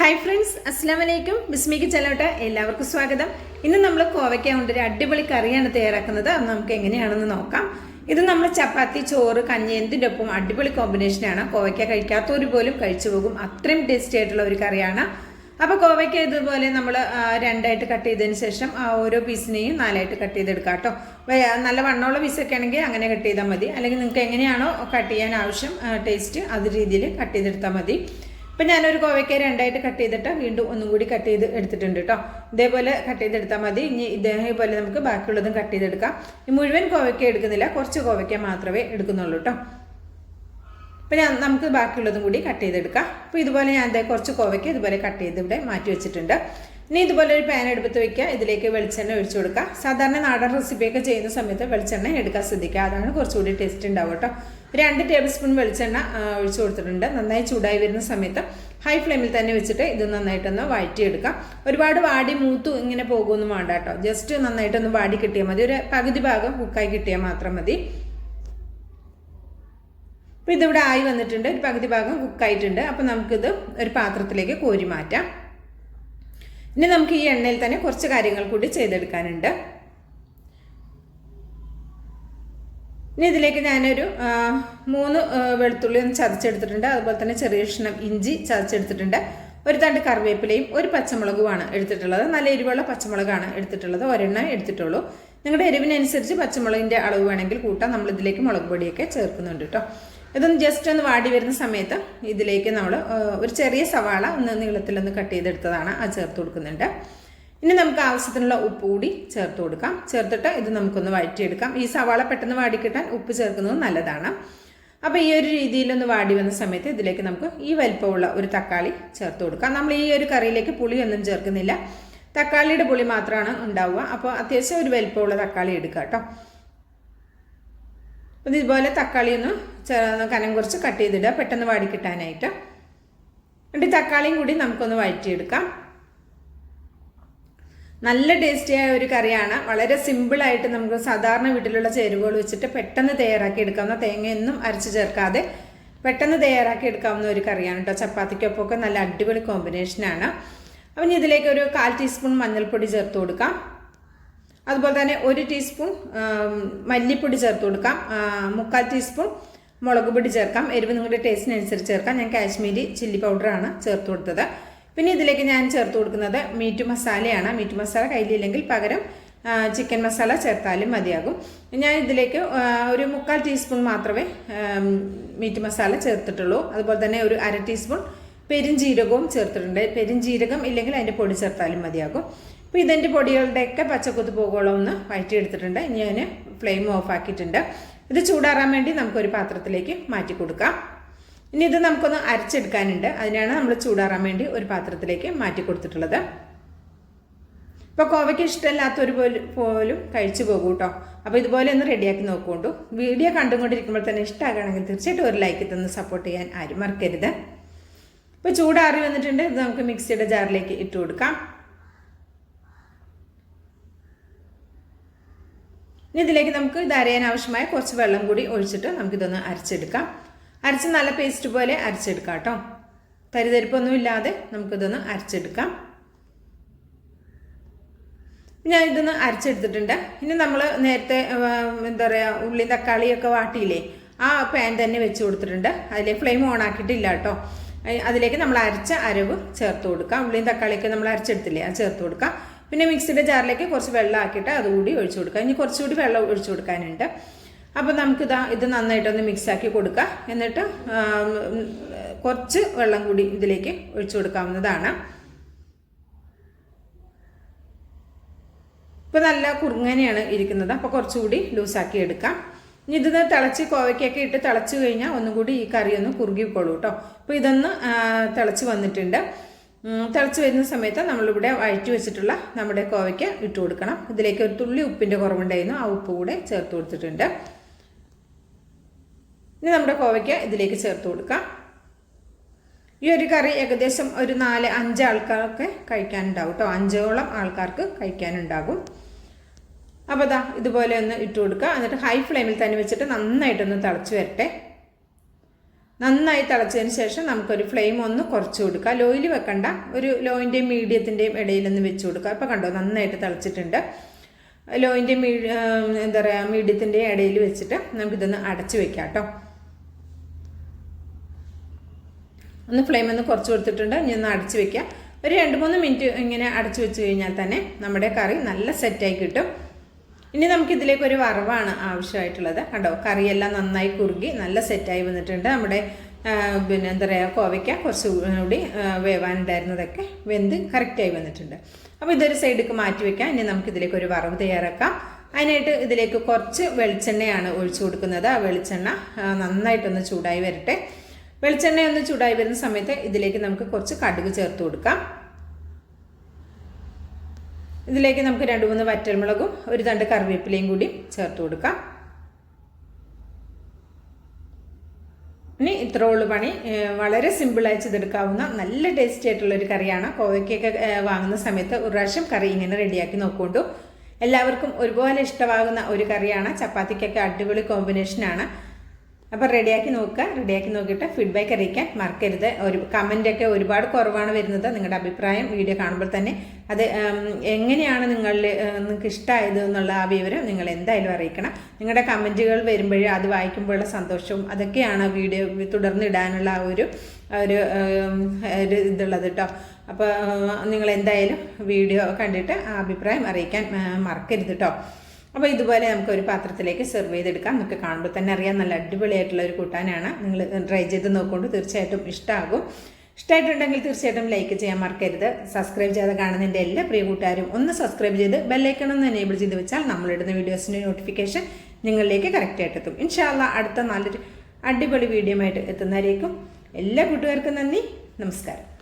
Hi friends, അസ്സലാമലൈക്കും. ബിസ്മിക്ക് ചെല്ലോട്ടെ, എല്ലാവർക്കും സ്വാഗതം. ഇന്ന് നമ്മൾ കോവയ്ക്ക കൊണ്ട് ഒരു അടിപൊളി കറിയാണ് തയ്യാറാക്കുന്നത്. അത് നമുക്ക് എങ്ങനെയാണെന്ന് നോക്കാം. ഇത് നമ്മൾ ചപ്പാത്തി, ചോറ്, കഞ്ഞി എന്തിൻ്റെ ഒപ്പം അടിപൊളി കോമ്പിനേഷനാണ്. കോവയ്ക്ക കഴിക്കാത്തവർ പോലും കഴിച്ചു പോകും, അത്രയും ടേസ്റ്റി ആയിട്ടുള്ള ഒരു കറിയാണ്. അപ്പോൾ കോവയ്ക്ക ഇതുപോലെ നമ്മൾ രണ്ടായിട്ട് കട്ട് ചെയ്തതിന് ശേഷം ഓരോ പീസിനെയും നാലായിട്ട് കട്ട് ചെയ്തെടുക്കാം കേട്ടോ. നല്ല വണ്ണമുള്ള പീസൊക്കെ ആണെങ്കിൽ അങ്ങനെ കട്ട് ചെയ്താൽ മതി, അല്ലെങ്കിൽ നിങ്ങൾക്ക് എങ്ങനെയാണോ കട്ട് ചെയ്യാൻ ആവശ്യം ടേസ്റ്റ് അത് രീതിയിൽ കട്ട് ചെയ്തെടുത്താൽ മതി. ഇപ്പം ഞാനൊരു കോവയ്ക്ക രണ്ടായിട്ട് കട്ട് ചെയ്തിട്ട് വീണ്ടും ഒന്നും കൂടി കട്ട് ചെയ്ത് എടുത്തിട്ടുണ്ട് കേട്ടോ. ഇതേപോലെ കട്ട് ചെയ്തെടുത്താൽ മതി. ഇനി ഇതേപോലെ നമുക്ക് ബാക്കിയുള്ളതും കട്ട് ചെയ്തെടുക്കാം. ഈ മുഴുവൻ കോവയ്ക്ക എടുക്കുന്നില്ല, കുറച്ച് കോവയ്ക്ക മാത്രമേ എടുക്കുന്നുള്ളൂ കേട്ടോ. അപ്പം നമുക്ക് ബാക്കിയുള്ളതും കൂടി കട്ട് ചെയ്തെടുക്കാം. അപ്പോൾ ഇതുപോലെ ഞാൻ കുറച്ച് കോവയ്ക്ക ഇതുപോലെ കട്ട് ചെയ്ത് ഇവിടെ മാറ്റി വെച്ചിട്ടുണ്ട്. ഇനി ഇതുപോലെ ഒരു പാൻ എടുത്ത് വയ്ക്കുക, ഇതിലേക്ക് വെളിച്ചെണ്ണ ഒഴിച്ചു കൊടുക്കുക. സാധാരണ നാടൻ റെസിപ്പിയൊക്കെ ചെയ്യുന്ന സമയത്ത് വെളിച്ചെണ്ണ എടുക്കാൻ ശ്രദ്ധിക്കുക, അതാണ് കുറച്ചുകൂടി ടേസ്റ്റ് ഉണ്ടാവും കേട്ടോ. 2 ടേബിൾ സ്പൂൺ വെളിച്ചെണ്ണ ഒഴിച്ചു കൊടുത്തിട്ടുണ്ട്. നന്നായി ചൂടായി വരുന്ന സമയത്ത് ഹൈ ഫ്ലെയിമിൽ തന്നെ വെച്ചിട്ട് ഇത് നന്നായിട്ടൊന്ന് വഴറ്റിയെടുക്കാം. ഒരുപാട് വാടി മൂത്തു ഇങ്ങനെ പോകുമൊന്നും വേണ്ട കേട്ടോ, ജസ്റ്റ് നന്നായിട്ടൊന്ന് വാടി കിട്ടിയാൽ മതി. ഒരു പകുതി ഭാഗം കുക്കായി കിട്ടിയാൽ മാത്രം മതി. അപ്പോൾ ഇതിവിടെ ആയി വന്നിട്ടുണ്ട്, ഒരു പകുതി ഭാഗം കുക്കായിട്ടുണ്ട്. അപ്പോൾ നമുക്കിത് ഒരു പാത്രത്തിലേക്ക് കോരി മാറ്റാം. ഇനി നമുക്ക് ഈ എണ്ണയിൽ തന്നെ കുറച്ച് കാര്യങ്ങൾ കൂടി ചെയ്തെടുക്കാനുണ്ട്. ഇനി ഇതിലേക്ക് ഞാനൊരു 3 വെളുത്തുള്ളി ഒന്ന് ചതച്ചെടുത്തിട്ടുണ്ട്. അതുപോലെ തന്നെ ചെറിയ കഷ്ണം ഇഞ്ചി ചതച്ചെടുത്തിട്ടുണ്ട്. ഒരു തണ്ട് കറിവേപ്പിലയും ഒരു പച്ചമുളകുമാണ് എടുത്തിട്ടുള്ളത്. നല്ല എരിവുള്ള പച്ചമുളകാണ് എടുത്തിട്ടുള്ളത്, ഒരെണ്ണം എടുത്തിട്ടുള്ളൂ. നിങ്ങളുടെ എരിവിനനുസരിച്ച് പച്ചമുളകിൻ്റെ അളവ് വേണമെങ്കിൽ കൂട്ടാം. നമ്മളിതിലേക്ക് മുളക് പൊടിയൊക്കെ ചേർക്കുന്നുണ്ട് കേട്ടോ. ഇതൊന്ന് ജസ്റ്റ് ഒന്ന് വാടി വരുന്ന സമയത്ത് ഇതിലേക്ക് നമ്മൾ ഒരു ചെറിയ സവാള ഒന്ന് നീളത്തിലൊന്ന് കട്ട് ചെയ്തെടുത്തതാണ്, അത് ചേർത്ത് കൊടുക്കുന്നുണ്ട്. ഇനി നമുക്ക് ആവശ്യത്തിനുള്ള ഉപ്പ് കൂടി ചേർത്ത് കൊടുക്കാം. ചേർത്തിട്ട് ഇത് നമുക്കൊന്ന് വഴറ്റിയെടുക്കാം. ഈ സവാള പെട്ടെന്ന് വാടിക്കിട്ടാൻ ഉപ്പ് ചേർക്കുന്നത് നല്ലതാണ്. അപ്പോൾ ഈ ഒരു രീതിയിലൊന്ന് വാടി വന്ന സമയത്ത് ഇതിലേക്ക് നമുക്ക് ഈ വലിപ്പമുള്ള ഒരു തക്കാളി ചേർത്ത് കൊടുക്കാം. നമ്മൾ ഈ ഒരു കറിയിലേക്ക് പുളിയൊന്നും ചേർക്കുന്നില്ല, തക്കാളിയുടെ പുളി മാത്രമാണ് ഉണ്ടാവുക. അപ്പോൾ അത്യാവശ്യം ഒരു വലിപ്പമുള്ള തക്കാളി എടുക്കുക കേട്ടോ. അപ്പോൾ ഇതുപോലെ തക്കാളി ഒന്ന് കനം കുറച്ച് കട്ട് ചെയ്തിടുക, പെട്ടെന്ന് വാടി കിട്ടാനായിട്ട്. എന്നിട്ട് തക്കാളിയും കൂടി നമുക്കൊന്ന് വഴറ്റിയെടുക്കാം. നല്ല ടേസ്റ്റിയായ ഒരു കറിയാണ്. വളരെ സിമ്പിളായിട്ട് നമുക്ക് സാധാരണ വീട്ടിലുള്ള ചേരുവകൾ വെച്ചിട്ട് പെട്ടെന്ന് തയ്യാറാക്കി എടുക്കാവുന്ന, തേങ്ങയൊന്നും അരച്ച് ചേർക്കാതെ പെട്ടെന്ന് തയ്യാറാക്കി എടുക്കാവുന്ന ഒരു കറിയാണ് കേട്ടോ. ചപ്പാത്തിക്കൊപ്പമൊക്കെ നല്ല അടിപൊളി കോമ്പിനേഷനാണ്. അപ്പം ഇനി ഇതിലേക്ക് ഒരു 1/4 ടീസ്പൂൺ മഞ്ഞൾപ്പൊടി ചേർത്ത് കൊടുക്കാം. അതുപോലെ തന്നെ 1 ടീസ്പൂൺ മല്ലിപ്പൊടി ചേർത്ത് കൊടുക്കാം. 3/4 ടീസ്പൂൺ മുളക് പൊടി ചേർക്കാം. എരിവ് നിങ്ങളുടെ ടേസ്റ്റിനനുസരിച്ച് ചേർക്കാം. ഞാൻ കാശ്മീരി ചില്ലി പൗഡറാണ് ചേർത്ത് കൊടുത്തത്. പിന്നെ ഇതിലേക്ക് ഞാൻ ചേർത്ത് കൊടുക്കുന്നത് മീറ്റ് മസാലയാണ്. മീറ്റ് മസാല കയ്യിലില്ലെങ്കിൽ പകരം ചിക്കൻ മസാല ചേർത്താലും മതിയാകും. ഞാൻ ഇതിലേക്ക് ഒരു 3/4 ടീസ്പൂൺ മാത്രമേ മീറ്റ് മസാല ചേർത്തിട്ടുള്ളൂ. അതുപോലെ തന്നെ ഒരു 1/2 ടീസ്പൂൺ പെരുംജീരകവും ചേർത്തിട്ടുണ്ട്. പെരുംജീരകം ഇല്ലെങ്കിൽ അതിൻ്റെ പൊടി ചേർത്താലും മതിയാകും. അപ്പോൾ ഇതിൻ്റെ പൊടികളുടെയൊക്കെ പച്ചക്കുത്ത് പോകുവോളം ഒന്ന് വഴറ്റിയെടുത്തിട്ടുണ്ട്. ഇനി ഞാൻ ഫ്ലെയിം ഓഫ് ആക്കിയിട്ടുണ്ട്. ഇത് ചൂടാറാൻ വേണ്ടി നമുക്കൊരു പാത്രത്തിലേക്ക് മാറ്റി കൊടുക്കാം. ഇനി ഇത് നമുക്കൊന്ന് അരച്ചെടുക്കാനുണ്ട്, അതിനാണ് നമ്മൾ ചൂടാറാൻ വേണ്ടി ഒരു പാത്രത്തിലേക്ക് മാറ്റി കൊടുത്തിട്ടുള്ളത്. ഇപ്പോൾ കോവയ്ക്ക് ഇഷ്ടമില്ലാത്തവർ പോലും കഴിച്ചു പോകും കേട്ടോ. അപ്പോൾ ഇതുപോലെ ഒന്ന് റെഡിയാക്കി നോക്കുകൊണ്ടു. വീഡിയോ കണ്ടുകൊണ്ടിരിക്കുമ്പോൾ തന്നെ ഇഷ്ടമാകണമെങ്കിൽ തീർച്ചയായിട്ടും ഒരു ലൈക്ക് തന്ന് സപ്പോർട്ട് ചെയ്യാൻ ആരും മറക്കരുത്. ഇപ്പോൾ ചൂടാറി വന്നിട്ടുണ്ട്. ഇത് നമുക്ക് മിക്സിയുടെ ജാറിലേക്ക് ഇട്ട് കൊടുക്കാം. ഇനി ഇതിലേക്ക് നമുക്ക് ഇത് അരയാൻ ആവശ്യമായ കുറച്ച് വെള്ളം കൂടി ഒഴിച്ചിട്ട് നമുക്കിതൊന്ന് അരച്ചെടുക്കാം. അരച്ച് നല്ല പേസ്റ്റ് പോലെ അരച്ചെടുക്കാം കേട്ടോ. തരിതരിപ്പൊന്നും ഇല്ലാതെ നമുക്കിതൊന്ന് അരച്ചെടുക്കാം. ഞാൻ ഇതൊന്ന് അരച്ചെടുത്തിട്ടുണ്ട്. ഇനി നമ്മൾ നേരത്തെ എന്താ പറയുക, ഉള്ളി തക്കാളിയൊക്കെ വാട്ടിയില്ലേ, ആ പാൻ തന്നെ വെച്ച് കൊടുത്തിട്ടുണ്ട്. അതിലെ ഫ്ലെയിം ഓൺ ആക്കിയിട്ടില്ല കേട്ടോ. അതിലേക്ക് നമ്മൾ അരച്ച അരവ് ചേർത്ത് കൊടുക്കാം. ഉള്ളിയും തക്കാളിയൊക്കെ നമ്മൾ അരച്ചെടുത്തില്ലേ, അത് ചേർത്ത് കൊടുക്കാം. പിന്നെ മിക്സിയുടെ ജാറിലേക്ക് കുറച്ച് വെള്ളം ആക്കിയിട്ട് അതുകൂടി ഒഴിച്ചു കൊടുക്കുക. ഇനി കുറച്ചുകൂടി വെള്ളം ഒഴിച്ചു കൊടുക്കാനുണ്ട്. അപ്പോൾ നമുക്കിതാ ഇത് നന്നായിട്ടൊന്ന് മിക്സാക്കി കൊടുക്കുക. എന്നിട്ട് കുറച്ച് വെള്ളം കൂടി ഇതിലേക്ക് ഒഴിച്ചു കൊടുക്കാവുന്നതാണ്. ഇപ്പോൾ നല്ല കുറുങ്ങനെയാണ് ഇരിക്കുന്നത്, അപ്പോൾ കുറച്ചുകൂടി ലൂസാക്കി എടുക്കാം. ഇനി ഇത് തിളച്ച് കോവയ്ക്കൊക്കെ ഇട്ട് തിളച്ച് കഴിഞ്ഞാൽ ഒന്നുകൂടി ഈ കറി ഒന്ന് കുറുകിക്കോളൂ കേട്ടോ. അപ്പോൾ ഇതൊന്ന് തിളച്ച് വന്നിട്ടുണ്ട്. തിളച്ച് വരുന്ന സമയത്ത് നമ്മളിവിടെ വഴറ്റി വെച്ചിട്ടുള്ള നമ്മുടെ കോവയ്ക്ക് ഇട്ട് കൊടുക്കണം. ഇതിലേക്ക് ഒരു തുള്ളി ഉപ്പിൻ്റെ കുറവുണ്ടായിരുന്നു, ആ ഉപ്പ് കൂടെ ചേർത്ത് കൊടുത്തിട്ടുണ്ട്. ഇനി നമ്മുടെ കോവയ്ക്ക് ഇതിലേക്ക് ചേർത്ത് കൊടുക്കാം. ഈ ഒരു കറി ഏകദേശം ഒരു 4-5 ആൾക്കാർക്ക് കഴിക്കാനുണ്ടാവും കേട്ടോ. 5ഓളം ആൾക്കാർക്ക് കഴിക്കാനുണ്ടാകും. അപ്പോൾ ഇതുപോലെ ഒന്ന് ഇട്ട് കൊടുക്കുക. എന്നിട്ട് ഹൈ ഫ്ലെയിമിൽ തന്നെ വെച്ചിട്ട് നന്നായിട്ടൊന്ന് തിളച്ച് വരട്ടെ. നന്നായി തിളച്ചതിന് ശേഷം നമുക്കൊരു ഫ്ലെയിം ഒന്ന് കുറച്ച് കൊടുക്കുക. ലോയിൽ വെക്കണ്ട, ഒരു ലോയിൻ്റെയും മീഡിയത്തിൻ്റെയും ഇടയിലൊന്ന് വെച്ച് കൊടുക്കുക. അപ്പോൾ കണ്ടോ നന്നായിട്ട് തിളച്ചിട്ടുണ്ട്. ലോയിൻ്റെ എന്താ പറയുക മീഡിയത്തിൻ്റെയും ഇടയിൽ വെച്ചിട്ട് നമുക്കിതൊന്ന് അടച്ച് വെക്കാം കേട്ടോ. ഒന്ന് ഫ്ലെയിം ഒന്ന് കുറച്ച് കൊടുത്തിട്ടുണ്ട്. ഇനി ഒന്ന് അടച്ച് വെക്കുക. ഒരു 2-3 മിനിറ്റ് ഇങ്ങനെ അടച്ചു വെച്ച് കഴിഞ്ഞാൽ തന്നെ നമ്മുടെ കറി നല്ല സെറ്റായി കിട്ടും. ഇനി നമുക്കിതിലേക്ക് ഒരു വറവാണ് ആവശ്യമായിട്ടുള്ളത്. കണ്ടോ കറിയെല്ലാം നന്നായി കുറുകി നല്ല സെറ്റായി വന്നിട്ടുണ്ട്. നമ്മുടെ പിന്നെ എന്താ പറയുക കോവയ്ക്ക കുറച്ചുകൂടി വേവാനുണ്ടായിരുന്നതൊക്കെ വെന്ത് കറക്റ്റായി വന്നിട്ടുണ്ട്. അപ്പോൾ ഇതൊരു സൈഡിലേക്ക് മാറ്റി വെക്കാം. ഇനി നമുക്കിതിലേക്ക് ഒരു വറവ് തയ്യാറാക്കാം. അതിനായിട്ട് ഇതിലേക്ക് കുറച്ച് വെളിച്ചെണ്ണയാണ് ഒഴിച്ചു കൊടുക്കുന്നത്. ആ വെളിച്ചെണ്ണ നന്നായിട്ടൊന്ന് ചൂടായി വരട്ടെ. വെളിച്ചെണ്ണ ഒന്ന് ചൂടായി വരുന്ന സമയത്ത് ഇതിലേക്ക് നമുക്ക് കുറച്ച് കടുക് ചേർത്ത് കൊടുക്കാം. ഇതിലേക്ക് നമുക്ക് 2-3 വറ്റൽമുളകും ഒരു തണ്ട് കറിവേപ്പിലയും കൂടി ചേർത്ത് കൊടുക്കാം. ഇനി ഇത്ര ഉള്ളു പണി. വളരെ സിമ്പിളായി ചെയ്തെടുക്കാവുന്ന നല്ല ടേസ്റ്റി ആയിട്ടുള്ളൊരു കറിയാണ്. കോവയ്ക്കൊക്കെ വാങ്ങുന്ന സമയത്ത് ഒരു പ്രാവശ്യം കറി ഇങ്ങനെ റെഡിയാക്കി നോക്കൊണ്ടു. എല്ലാവർക്കും ഒരുപോലെ ഇഷ്ടമാകുന്ന ഒരു കറിയാണ്. ചപ്പാത്തിക്കൊക്കെ അടിപൊളി കോമ്പിനേഷനാണ്. അപ്പോൾ റെഡിയാക്കി നോക്കുക. റെഡിയാക്കി നോക്കിയിട്ട് ഫീഡ്ബാക്ക് അറിയിക്കാൻ മറക്കരുത്. ഒരു കമൻറ്റൊക്കെ ഒരുപാട് കുറവാണ് വരുന്നത്. നിങ്ങളുടെ അഭിപ്രായം വീഡിയോ കാണുമ്പോൾ തന്നെ അത് എങ്ങനെയാണ് നിങ്ങൾക്ക് ഇഷ്ടമായത് എന്നുള്ള ആ വിവരം നിങ്ങൾ എന്തായാലും അറിയിക്കണം. നിങ്ങളുടെ കമൻറ്റുകൾ വരുമ്പോഴേ അത് വായിക്കുമ്പോഴുള്ള സന്തോഷവും അതൊക്കെയാണ് വീഡിയോ തുടർന്ന് ഇടാനുള്ള ഒരു ഇതുള്ളത് കേട്ടോ. അപ്പോൾ നിങ്ങൾ എന്തായാലും വീഡിയോ കണ്ടിട്ട് ആ അഭിപ്രായം അറിയിക്കാൻ മറക്കരുത് കേട്ടോ. അപ്പോൾ ഇതുപോലെ നമുക്കൊരു പാത്രത്തിലേക്ക് സെർവ് ചെയ്തെടുക്കാം. നമുക്ക് കാണുമ്പോൾ തന്നെ അറിയാം നല്ല അടിപൊളിയായിട്ടുള്ള ഒരു കൂട്ടാനാണ്. നിങ്ങൾ ട്രൈ ചെയ്ത് നോക്കൊണ്ട് തീർച്ചയായിട്ടും ഇഷ്ടമാകും. ഇഷ്ടമായിട്ടുണ്ടെങ്കിൽ തീർച്ചയായിട്ടും ലൈക്ക് ചെയ്യാൻ മറക്കരുത്. സബ്സ്ക്രൈബ് ചെയ്ത് കാണുന്ന എൻ്റെ എല്ലാ പ്രിയ കൂട്ടുകാരും ഒന്ന് സബ്സ്ക്രൈബ് ചെയ്ത് ബെല്ലൈക്കൺ ഒന്ന് എനേബിൾ ചെയ്ത് വെച്ചാൽ നമ്മളിടുന്ന വീഡിയോസിൻ്റെ നോട്ടിഫിക്കേഷൻ നിങ്ങളിലേക്ക് കറക്റ്റായിട്ട് എത്തും. ഇൻഷാ അല്ലാ അടുത്ത നല്ലൊരു അടിപൊളി വീഡിയോ ആയിട്ട് എത്തുന്നവരേക്കും എല്ലാ കൂട്ടുകാർക്കും നന്ദി. നമസ്കാരം.